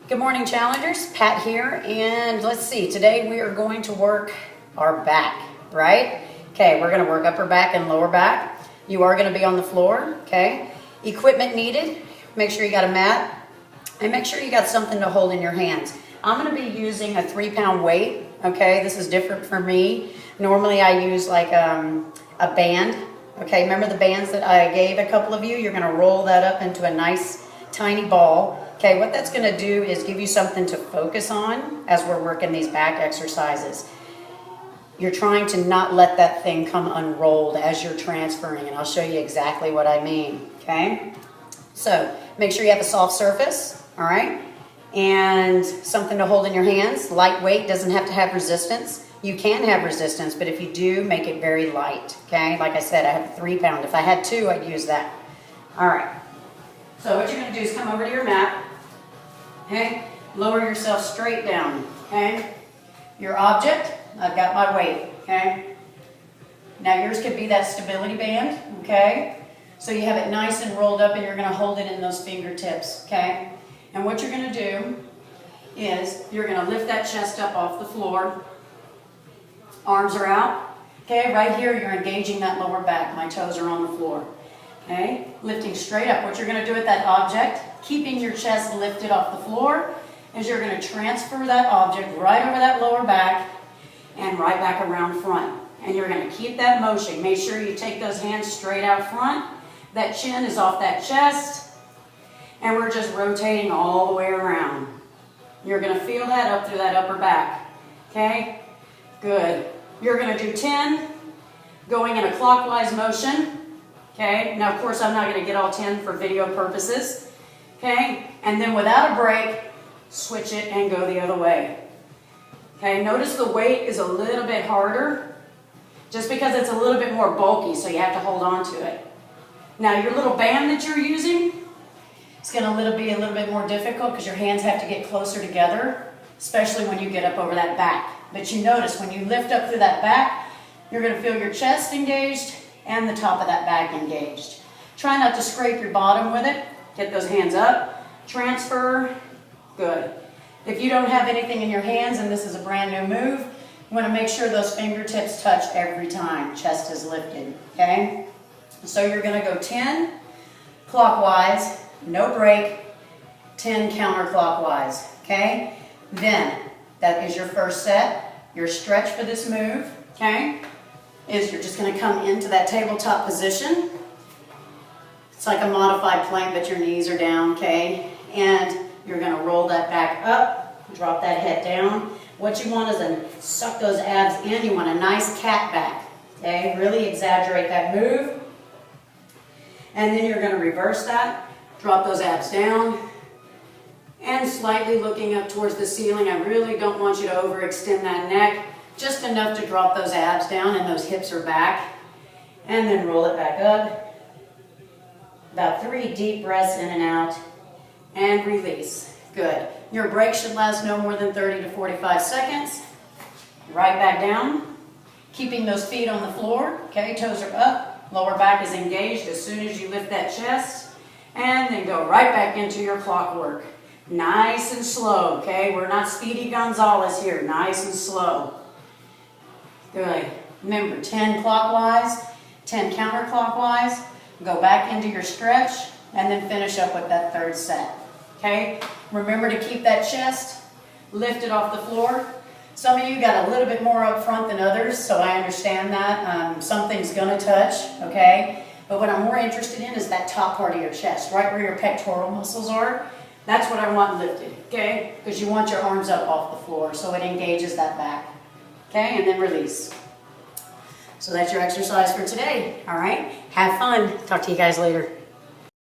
Good morning, challengers. Pat here, and let's see, today we are going to work our back, right? Okay, we're gonna work upper back and lower back. You are gonna be on the floor, okay? Equipment needed, make sure you got a mat, and make sure you got something to hold in your hands. I'm gonna be using a 3-pound weight, okay? This is different for me. Normally I use like a band, okay? Remember the bands that I gave a couple of you? You're gonna roll that up into a nice tiny ball. Okay, what that's going to do is give you something to focus on as we're working these back exercises. You're trying to not let that thing come unrolled as you're transferring, and I'll show you exactly what I mean, okay? So make sure you have a soft surface, all right? And something to hold in your hands. Lightweight, doesn't have to have resistance. You can have resistance, but if you do, make it very light, okay? Like I said, I have a 3-pound. If I had 2, I'd use that. All right. So what you're going to do is come over to your mat, okay? Lower yourself straight down, okay? Your object, I've got my weight, okay? Now yours could be that stability band, okay? So you have it nice and rolled up and you're going to hold it in those fingertips, okay? And what you're going to do is you're going to lift that chest up off the floor. Arms are out, okay? Right here you're engaging that lower back. My toes are on the floor. Okay, lifting straight up. What you're going to do with that object, keeping your chest lifted off the floor, is you're going to transfer that object right over that lower back and right back around front. And you're going to keep that motion. Make sure you take those hands straight out front. That chin is off that chest. And we're just rotating all the way around. You're going to feel that up through that upper back. Okay, good. You're going to do 10, going in a clockwise motion. Okay, now of course I'm not going to get all 10 for video purposes. Okay, and then without a break, switch it and go the other way. Okay, notice the weight is a little bit harder just because it's a little bit more bulky, so you have to hold on to it. Now your little band that you're using, it's going to be a little bit more difficult because your hands have to get closer together, especially when you get up over that back. But you notice when you lift up through that back, you're going to feel your chest engaged and the top of that back engaged. Try not to scrape your bottom with it. Get those hands up. Transfer. Good. If you don't have anything in your hands and this is a brand new move, you want to make sure those fingertips touch every time chest is lifted. Okay? So you're going to go 10 clockwise, no break, 10 counterclockwise. Okay? Then, that is your first set. Your stretch for this move. Okay? Is you're just going to come into that tabletop position. It's like a modified plank, but your knees are down, okay? And you're going to roll that back up, drop that head down. What you want is to suck those abs in. You want a nice cat back, okay? Really exaggerate that move. And then you're going to reverse that, drop those abs down, and slightly looking up towards the ceiling. I really don't want you to overextend that neck. Just enough to drop those abs down and those hips are back. And then roll it back up. About 3 deep breaths in and out. And release. Good. Your break should last no more than 30 to 45 seconds. Right back down. Keeping those feet on the floor. Okay, toes are up. Lower back is engaged as soon as you lift that chest. And then go right back into your clockwork. Nice and slow, okay? We're not Speedy Gonzalez here. Nice and slow. Good. Remember, 10 clockwise, 10 counterclockwise. Go back into your stretch, and then finish up with that third set. Okay? Remember to keep that chest lifted off the floor. Some of you got a little bit more up front than others, so I understand that. Something's going to touch, okay? But what I'm more interested in is that top part of your chest, right where your pectoral muscles are. That's what I want lifted, okay? Because you want your arms up off the floor, so it engages that back. Okay, and then release. So that's your exercise for today, all right? Have fun. Talk to you guys later.